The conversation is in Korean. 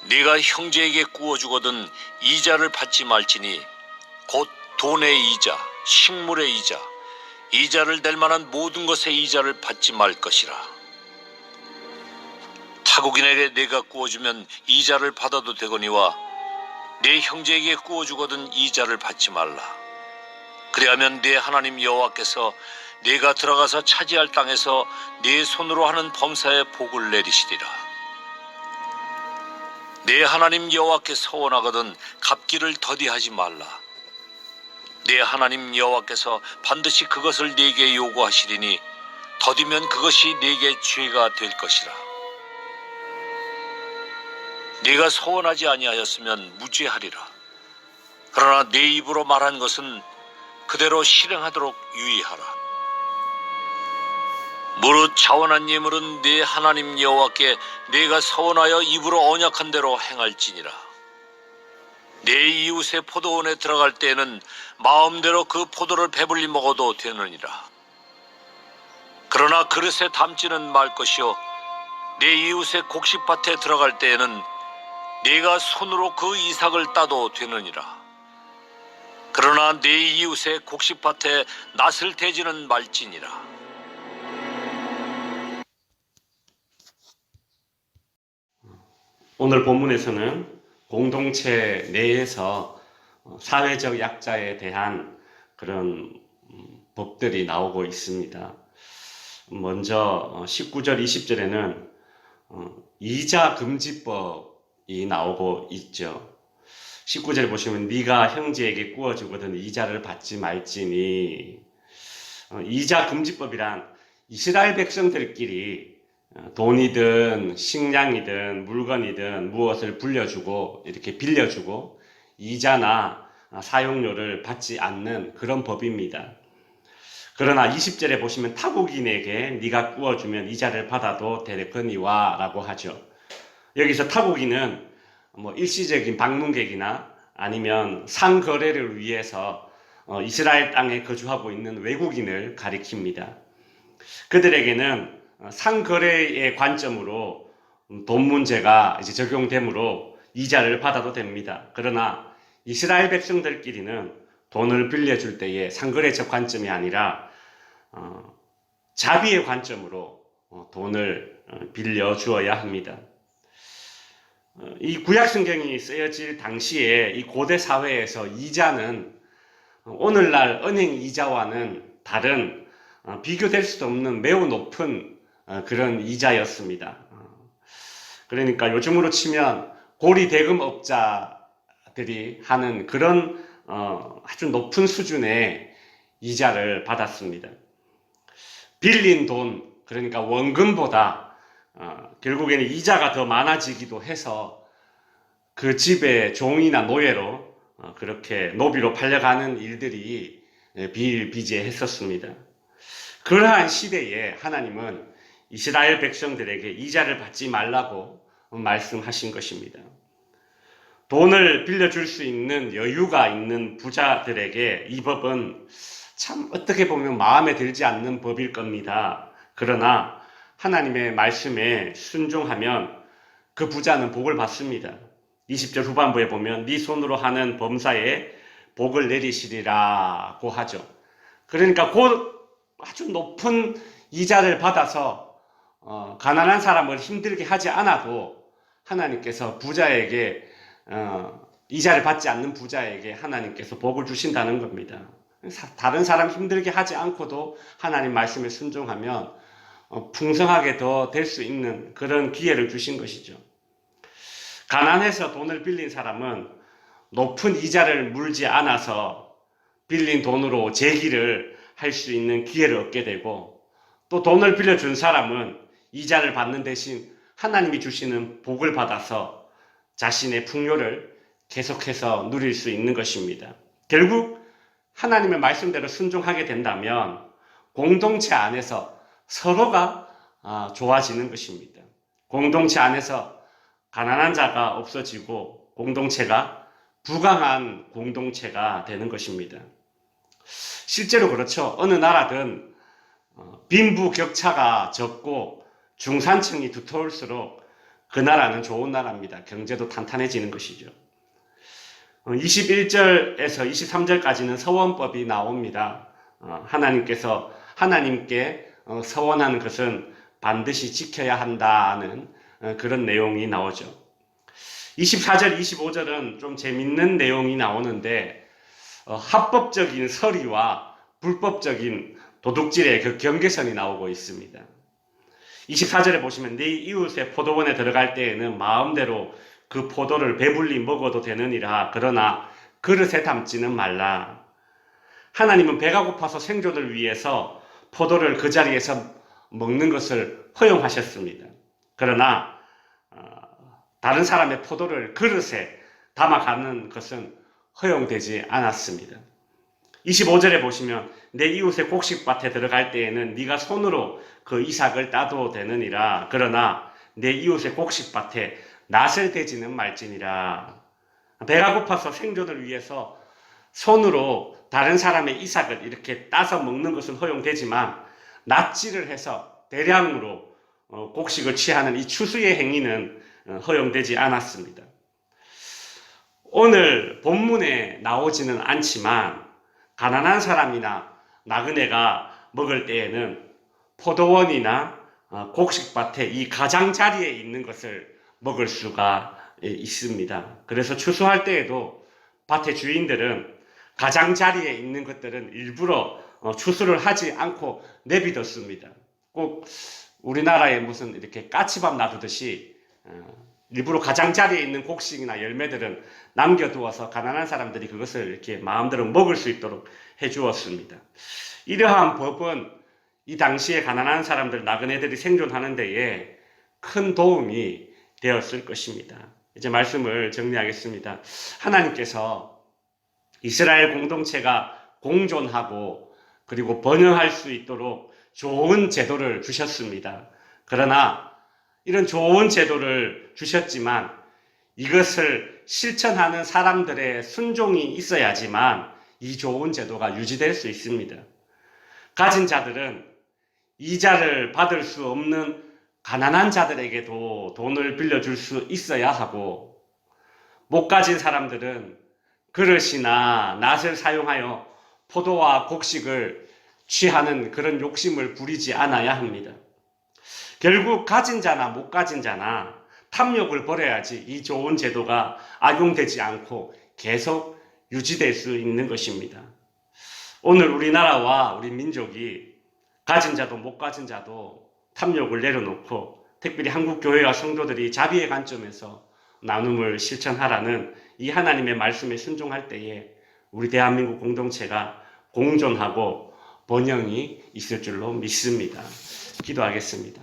네가 형제에게 구워주거든 이자를 받지 말지니 곧 돈의 이자, 식물의 이자, 이자를 낼 만한 모든 것의 이자를 받지 말 것이라. 타국인에게 네가 구워주면 이자를 받아도 되거니와 네 형제에게 구워주거든 이자를 받지 말라. 그리하면 네 하나님 여호와께서 네가 들어가서 차지할 땅에서 네 손으로 하는 범사에 복을 내리시리라. 네 하나님 여호와께 서원하거든 갚기를 더디하지 말라. 네 하나님 여호와께서 반드시 그것을 네게 요구하시리니 더디면 그것이 네게 죄가 될 것이라. 네가 서원하지 아니하였으면 무죄하리라. 그러나 네 입으로 말한 것은 그대로 실행하도록 유의하라. 무릇 자원한 예물은 네 하나님 여호와께 네가 서원하여 입으로 언약한 대로 행할지니라. 네 이웃의 포도원에 들어갈 때에는 마음대로 그 포도를 배불리 먹어도 되느니라. 그러나 그릇에 담지는 말 것이요 네 이웃의 곡식밭에 들어갈 때에는 네가 손으로 그 이삭을 따도 되느니라. 그러나 네 이웃의 곡식밭에 낫을 대지는 말지니라. 오늘 본문에서는 공동체 내에서 사회적 약자에 대한 그런 법들이 나오고 있습니다. 먼저 19절, 20절에는 이자 금지법이 나오고 있죠. 19절 보시면 네가 형제에게 구워주거든 이자를 받지 말지니, 이자 금지법이란 이스라엘 백성들끼리 돈이든 식량이든 물건이든 무엇을 불려주고 이렇게 빌려주고 이자나 사용료를 받지 않는 그런 법입니다. 그러나 20절에 보시면 타국인에게 네가 구워주면 이자를 받아도 되거니와 라고 하죠. 여기서 타국인은 일시적인 방문객이나 아니면 상거래를 위해서 이스라엘 땅에 거주하고 있는 외국인을 가리킵니다. 그들에게는 상거래의 관점으로 돈 문제가 이제 적용되므로 이자를 받아도 됩니다. 그러나 이스라엘 백성들끼리는 돈을 빌려줄 때에 상거래적 관점이 아니라 자비의 관점으로 돈을 빌려 주어야 합니다. 이 구약 성경이 쓰여질 당시에 이 고대 사회에서 이자는 오늘날 은행 이자와는 다른 비교될 수도 없는 매우 높은 그런 이자였습니다. 그러니까 요즘으로 치면 고리 대금업자들이 하는 그런 아주 높은 수준의 이자를 받았습니다. 빌린 돈, 그러니까 원금보다 결국에는 이자가 더 많아지기도 해서 그 집의 종이나 노예로 그렇게 노비로 팔려가는 일들이 비일비재했었습니다. 그러한 시대에 하나님은 이스라엘 백성들에게 이자를 받지 말라고 말씀하신 것입니다. 돈을 빌려줄 수 있는 여유가 있는 부자들에게 이 법은 참 어떻게 보면 마음에 들지 않는 법일 겁니다. 그러나 하나님의 말씀에 순종하면 그 부자는 복을 받습니다. 20절 후반부에 보면 네 손으로 하는 범사에 복을 내리시리라고 하죠. 그러니까 곧 아주 높은 이자를 받아서 가난한 사람을 힘들게 하지 않아도 하나님께서 부자에게 이자를 받지 않는 부자에게 하나님께서 복을 주신다는 겁니다. 다른 사람 힘들게 하지 않고도 하나님 말씀에 순종하면 풍성하게 더 될 수 있는 그런 기회를 주신 것이죠. 가난해서 돈을 빌린 사람은 높은 이자를 물지 않아서 빌린 돈으로 재기를 할 수 있는 기회를 얻게 되고, 또 돈을 빌려준 사람은 이자를 받는 대신 하나님이 주시는 복을 받아서 자신의 풍요를 계속해서 누릴 수 있는 것입니다. 결국 하나님의 말씀대로 순종하게 된다면 공동체 안에서 서로가 좋아지는 것입니다. 공동체 안에서 가난한 자가 없어지고 공동체가 부강한 공동체가 되는 것입니다. 실제로 그렇죠. 어느 나라든 빈부격차가 적고 중산층이 두터울수록 그 나라는 좋은 나라입니다. 경제도 탄탄해지는 것이죠. 21절에서 23절까지는 서원법이 나옵니다. 하나님께 서원하는 것은 반드시 지켜야 한다는 그런 내용이 나오죠. 24절, 25절은 좀 재밌는 내용이 나오는데 합법적인 서리와 불법적인 도둑질의 그 경계선이 나오고 있습니다. 24절에 보시면 네 이웃의 포도원에 들어갈 때에는 마음대로 그 포도를 배불리 먹어도 되느니라. 그러나 그릇에 담지는 말라. 하나님은 배가 고파서 생존을 위해서 포도를 그 자리에서 먹는 것을 허용하셨습니다. 그러나 다른 사람의 포도를 그릇에 담아가는 것은 허용되지 않았습니다. 25절에 보시면 내 이웃의 곡식밭에 들어갈 때에는 네가 손으로 그 이삭을 따도 되느니라. 그러나 내 이웃의 곡식밭에 낫을 대지는 말지니라. 배가 고파서 생존을 위해서 손으로 다른 사람의 이삭을 이렇게 따서 먹는 것은 허용되지만 낫질을 해서 대량으로 곡식을 취하는 이 추수의 행위는 허용되지 않았습니다. 오늘 본문에 나오지는 않지만 가난한 사람이나 나그네가 먹을 때에는 포도원이나 곡식밭에 이 가장자리에 있는 것을 먹을 수가 있습니다. 그래서 추수할 때에도 밭의 주인들은 가장자리에 있는 것들은 일부러 추수를 하지 않고 내비뒀습니다. 꼭 우리나라에 무슨 이렇게 까치밥 놔두듯이 일부러 가장자리에 있는 곡식이나 열매들은 남겨두어서 가난한 사람들이 그것을 이렇게 마음대로 먹을 수 있도록 해주었습니다. 이러한 법은 이 당시에 가난한 사람들, 나그네들이 생존하는 데에 큰 도움이 되었을 것입니다. 이제 말씀을 정리하겠습니다. 하나님께서 이스라엘 공동체가 공존하고 그리고 번영할 수 있도록 좋은 제도를 주셨습니다. 그러나 이런 좋은 제도를 주셨지만 이것을 실천하는 사람들의 순종이 있어야지만 이 좋은 제도가 유지될 수 있습니다. 가진 자들은 이자를 받을 수 없는 가난한 자들에게도 돈을 빌려줄 수 있어야 하고, 못 가진 사람들은 그릇이나 낫을 사용하여 포도와 곡식을 취하는 그런 욕심을 부리지 않아야 합니다. 결국 가진 자나 못 가진 자나 탐욕을 버려야지 이 좋은 제도가 악용되지 않고 계속 유지될 수 있는 것입니다. 오늘 우리나라와 우리 민족이 가진 자도 못 가진 자도 탐욕을 내려놓고 특별히 한국 교회와 성도들이 자비의 관점에서 나눔을 실천하라는 이 하나님의 말씀에 순종할 때에 우리 대한민국 공동체가 공존하고 번영이 있을 줄로 믿습니다. 기도하겠습니다.